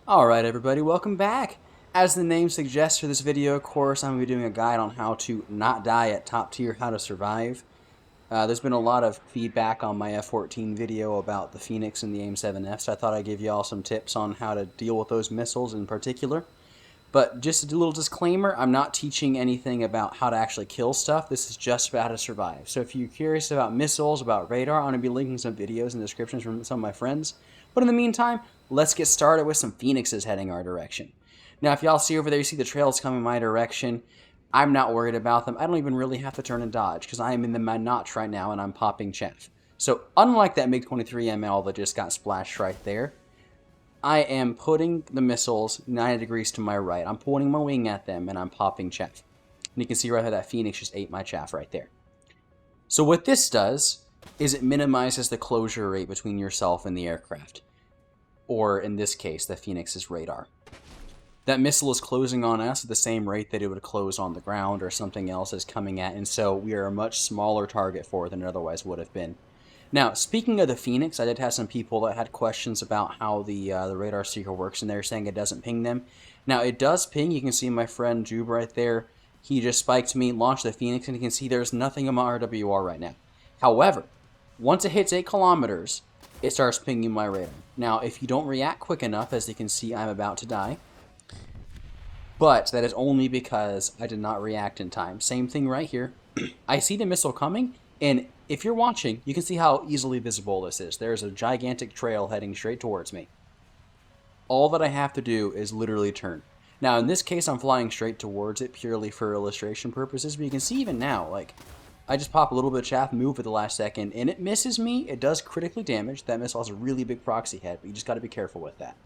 Alright everybody, welcome back! As the name suggests for this video, of course, I'm going to be doing a guide on how to not die at top tier, how to survive. There's been a lot of feedback on my F-14 video about the Phoenix and the AIM-7F, so I thought I'd give you all some tips on how to deal with those missiles in particular. But just a little disclaimer, I'm not teaching anything about how to actually kill stuff, this is just about how to survive. So if you're curious about missiles, about radar, I'm going to be linking some videos and descriptions from some of my friends. But in the meantime, let's get started with some Phoenixes heading our direction. Now if y'all see over there, you see the trails coming my direction. I'm not worried about them. I don't even really have to turn and dodge because I am in my notch right now and I'm popping chaff. So unlike that MiG-23ML that just got splashed right there, I am putting the missiles 90 degrees to my right. I'm pointing my wing at them and I'm popping chaff. And you can see right there that Phoenix just ate my chaff right there. So what this does is it minimizes the closure rate between yourself and the aircraft. Or in this case, the Phoenix's radar. That missile is closing on us at the same rate that it would close on the ground or something else is coming at, and so we are a much smaller target for it than it otherwise would have been. Now, speaking of the Phoenix, I did have some people that had questions about how the radar seeker works, and they're saying it doesn't ping them. Now, it does ping. You can see my friend Jube right there. He just spiked me, launched the Phoenix, and you can see there's nothing on my RWR right now. However, once it hits 8 kilometers, it starts pinging my radar. Now, if you don't react quick enough, as you can see, I'm about to die. But that is only because I did not react in time. Same thing right here. I see the missile coming, and if you're watching, you can see how easily visible this is. There's a gigantic trail heading straight towards me. All that I have to do is literally turn. Now, in this case, I'm flying straight towards it purely for illustration purposes, but you can see even now, like, I just pop a little bit of chaff, move at the last second, and it misses me. It does critically damage. That missile has a really big proxy head, but you just got to be careful with that.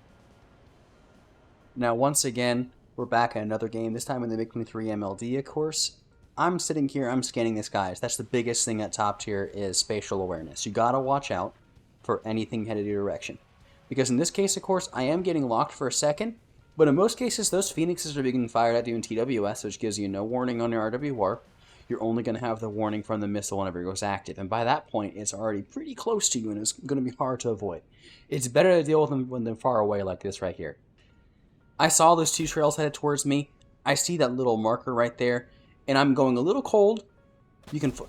Now, once again, we're back at another game, this time in the MiG-23 MLD, of course. I'm sitting here, I'm scanning the skies. That's the biggest thing at top tier is spatial awareness. You gotta watch out for anything headed your direction. Because in this case, of course, I am getting locked for a second, but in most cases, those Phoenixes are being fired at you in TWS, which gives you no warning on your RWR. You're only going to have the warning from the missile whenever it goes active, and by that point, it's already pretty close to you, and it's going to be hard to avoid. It's better to deal with them when they're far away like this right here. I saw those 2 trails headed towards me. I see that little marker right there, and I'm going a little cold.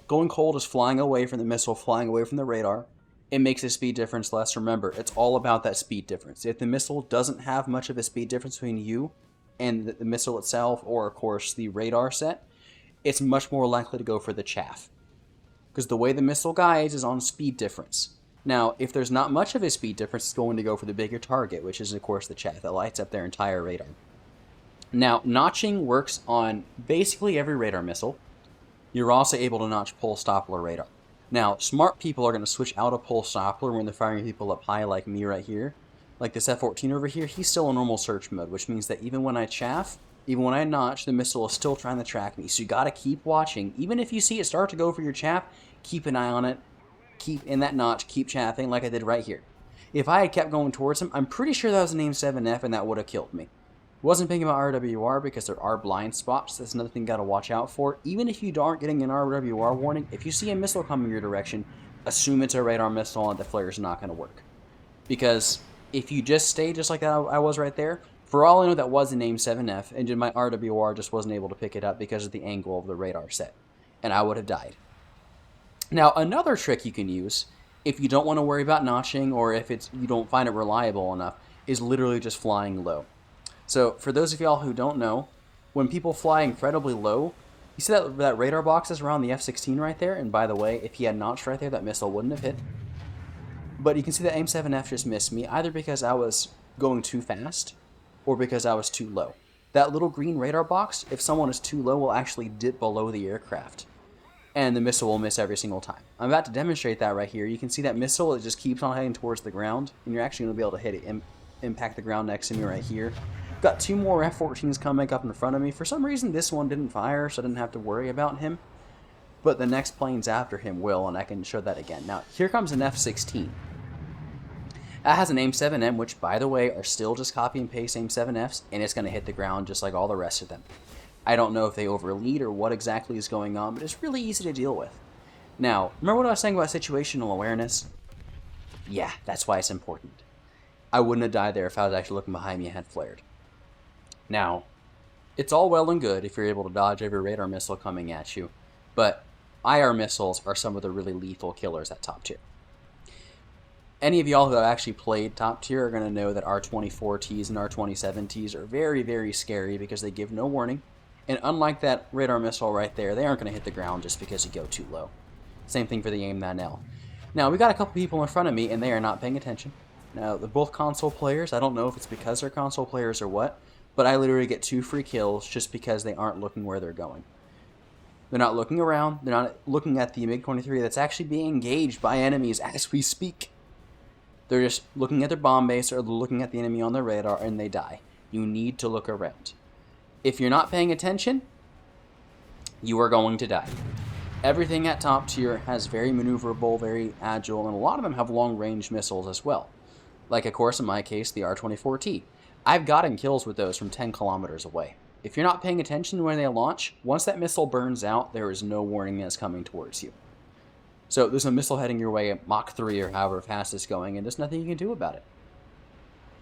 Going cold is flying away from the missile, flying away from the radar. It makes the speed difference less. Remember, it's all about that speed difference. If the missile doesn't have much of a speed difference between you and the missile itself, or of course the radar set, it's much more likely to go for the chaff. Because the way the missile guides is on speed difference. Now, if there's not much of a speed difference, it's going to go for the bigger target, which is, of course, the chaff that lights up their entire radar. Now, notching works on basically every radar missile. You're also able to notch pulse Doppler radar. Now, smart people are going to switch out of pulse Doppler when they're firing people up high like me right here. Like this F-14 over here, he's still in normal search mode, which means that even when I chaff, even when I notch, the missile is still trying to track me. So you got to keep watching. Even if you see it start to go for your chaff, keep an eye on it. Keep in that notch, keep chaffing like I did right here. If I had kept going towards him, I'm pretty sure that was an AIM-7F and that would have killed me. Wasn't thinking about RWR because there are blind spots. That's another thing you got to watch out for. Even if you aren't getting an RWR warning, if you see a missile coming your direction, assume it's a radar missile and the flare is not going to work. Because if you just stay just like I was right there, for all I know that was an AIM-7F and my RWR just wasn't able to pick it up because of the angle of the radar set. And I would have died. Now, another trick you can use, if you don't want to worry about notching or if you don't find it reliable enough, is literally just flying low. So, for those of y'all who don't know, when people fly incredibly low, you see that radar box is around the F-16 right there, and by the way, if he had notched right there, that missile wouldn't have hit. But you can see that AIM-7F just missed me, either because I was going too fast, or because I was too low. That little green radar box, if someone is too low, will actually dip below the aircraft. And the missile will miss every single time. I'm about to demonstrate that right here. You can see that missile, it just keeps on heading towards the ground, and you're actually going to be able to hit it, impact the ground next to me right here. Got 2 more F-14s coming up in front of me. For some reason, this one didn't fire, so I didn't have to worry about him. But the next planes after him will, and I can show that again. Now, here comes an F-16. That has an AIM-7M, which, by the way, are still just copy and paste AIM-7Fs, and it's going to hit the ground just like all the rest of them. I don't know if they overlead or what exactly is going on, but it's really easy to deal with. Now, remember what I was saying about situational awareness? Yeah, that's why it's important. I wouldn't have died there if I was actually looking behind me and had flared. Now, it's all well and good if you're able to dodge every radar missile coming at you, but IR missiles are some of the really lethal killers at top tier. Any of y'all who have actually played top tier are going to know that R-24Ts and R-27Ts are very, very scary because they give no warning. And unlike that radar missile right there, they aren't going to hit the ground just because you go too low. Same thing for the AIM-9L. Now, we got a couple people in front of me, and they are not paying attention. Now, they're both console players. I don't know if it's because they're console players or what, but I literally get 2 free kills just because they aren't looking where they're going. They're not looking around. They're not looking at the MiG-23 that's actually being engaged by enemies as we speak. They're just looking at their bomb base or looking at the enemy on their radar, and they die. You need to look around. If you're not paying attention, you are going to die. Everything at top tier has very maneuverable, very agile, and a lot of them have long-range missiles as well. Like, of course, in my case, the R-24T. I've gotten kills with those from 10 kilometers away. If you're not paying attention when they launch, once that missile burns out, there is no warning that's coming towards you. So there's a missile heading your way at Mach 3 or however fast it's going, and there's nothing you can do about it.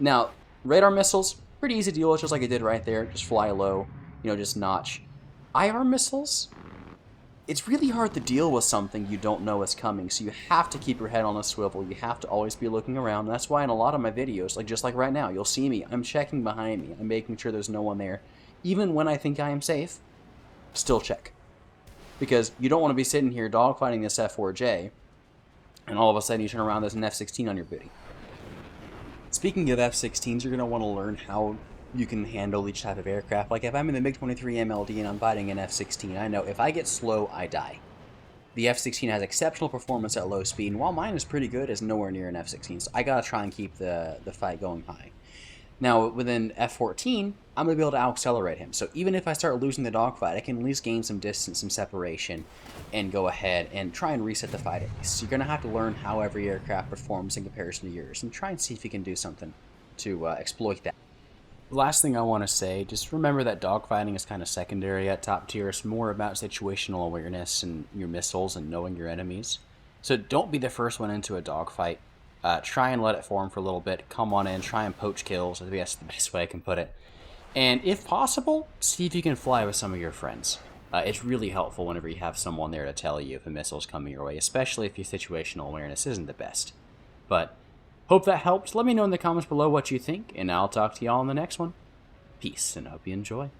Now, radar missiles, pretty easy to deal with, just like I did right there. Just fly low, just notch. IR missiles, it's really hard to deal with something you don't know is coming, so you have to keep your head on a swivel. You have to always be looking around. That's why in a lot of my videos, just like right now, you'll see me. I'm checking behind me. I'm making sure there's no one there. Even when I think I am safe, still check. Because you don't want to be sitting here dogfighting this F4J, and all of a sudden you turn around, there's an F-16 on your booty. Speaking of F-16s, you're going to want to learn how you can handle each type of aircraft. Like if I'm in the MiG-23 MLD and I'm fighting an F-16, I know if I get slow, I die. The F-16 has exceptional performance at low speed, and while mine is pretty good, it's nowhere near an F-16, so I got to try and keep the fight going high. Now, within F-14, I'm going to be able to accelerate him. So even if I start losing the dogfight, I can at least gain some distance, some separation, and go ahead and try and reset the fight at least. So you're going to have to learn how every aircraft performs in comparison to yours, and try and see if you can do something to exploit that. The last thing I want to say, just remember that dogfighting is kind of secondary at top tier. It's more about situational awareness and your missiles and knowing your enemies. So don't be the first one into a dogfight. Try and let it form for a little bit. Come on in, try and poach kills. I think that's the best way I can put it. And if possible, see if you can fly with some of your friends. It's really helpful whenever you have someone there to tell you if a missile's coming your way, especially if your situational awareness isn't the best. But hope that helps. Let me know in the comments below what you think, and I'll talk to y'all in the next one. Peace, and I hope you enjoy.